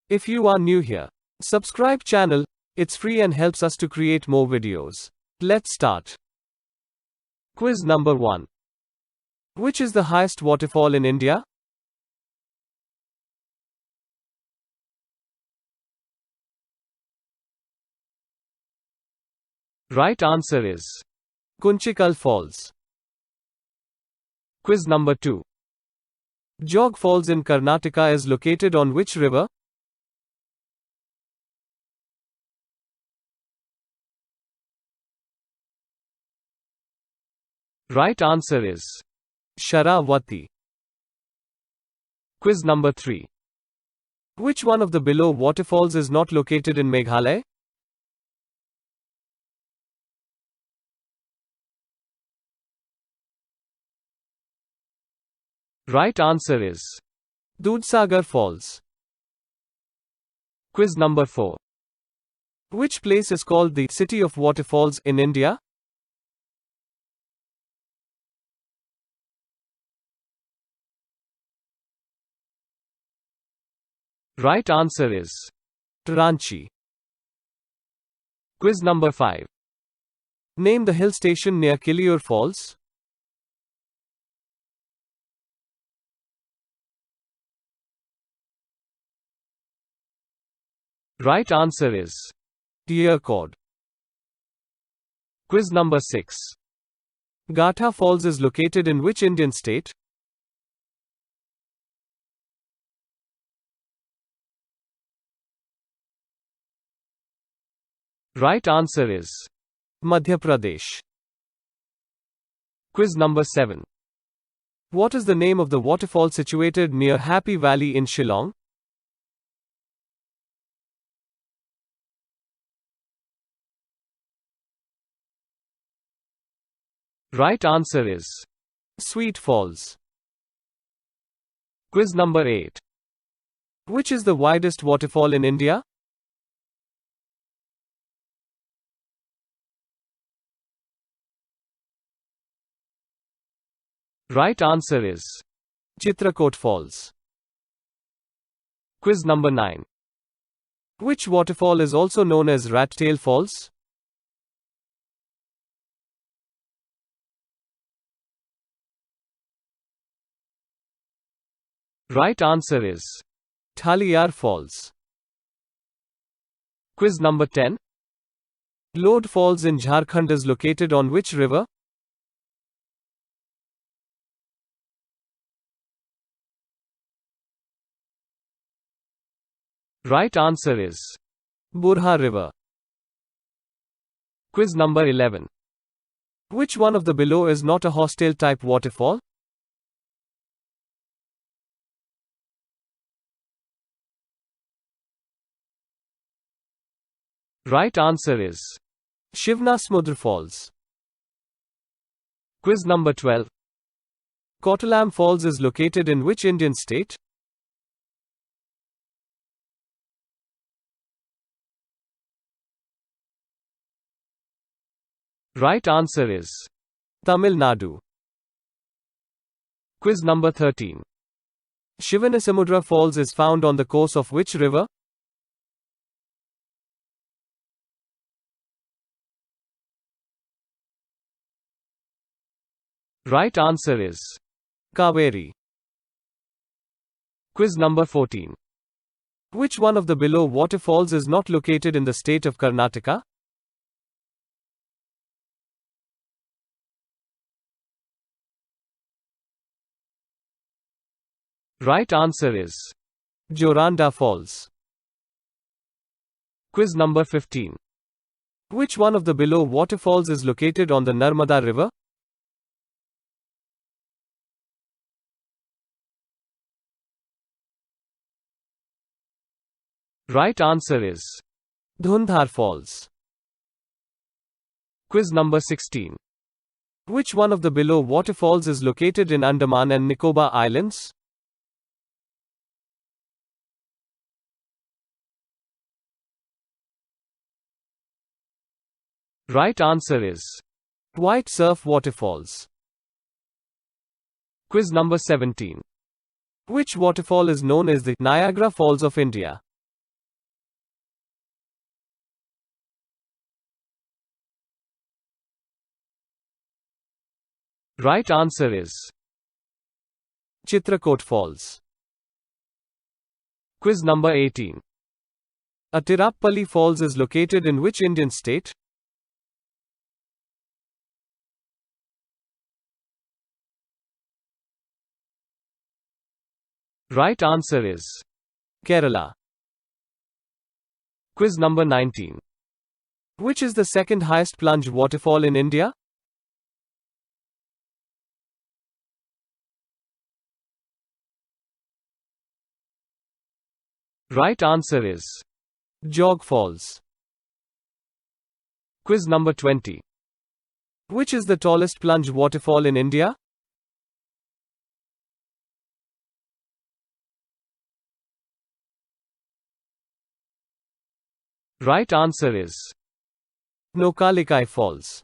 If you are new here, subscribe channel, it's free and helps us to create more videos. Let's start. Quiz number 1. Which is the highest waterfall in India? Right answer is Kunchikal Falls. Quiz number 2. Jog Falls in Karnataka is located on which river? Right answer is Sharavati. Quiz number 3. Which one of the below waterfalls is not located in Meghalaya? Right answer is Dudhsagar Falls. Quiz number 4. Which place is called the City of Waterfalls in India? Right answer is Ranchi. Quiz number 5. Name the hill station near Kiliur Falls. Right answer is Yercaud. Quiz number 6. Gatha Falls is located in which Indian state? Right answer is Madhya Pradesh. Quiz number 7. What is the name of the waterfall situated near Happy Valley in Shillong? Right answer is Sweet Falls. Quiz number 8. Which is the widest waterfall in India? Right answer is Chitrakoot Falls. Quiz number 9. Which waterfall is also known as Rat Tail Falls? Right answer is Thaliyar Falls. Quiz number 10. Lod Falls in Jharkhand is located on which river? Right answer is Burha River. Quiz number 11. Which one of the below is not a hostile type waterfall? Right answer is Shivnasmudra Falls. Quiz number 12. Kottalam Falls is located in which Indian state? Right answer is Tamil Nadu. Quiz number 13. Shivanasamudra Falls is found on the course of which river? Right answer is Kaveri. Quiz number 14. Which one of the below waterfalls is not located in the state of Karnataka? Right answer is Joranda Falls. Quiz number 15. Which one of the below waterfalls is located on the Narmada River? Right answer is Dhundhar Falls. Quiz number 16. Which one of the below waterfalls is located in Andaman and Nicobar Islands? Right answer is White Surf Waterfalls. Quiz number 17. Which waterfall is known as the Niagara Falls of India? Right answer is Chitrakoot Falls. Quiz number 18. A Tirupalli Falls is located in which Indian state? Right answer is Kerala. Quiz number 19. Which is the second highest plunge waterfall in India? Right answer is Jog Falls. Quiz number 20. Which is the tallest plunge waterfall in India? Right answer is Nokalikai Falls.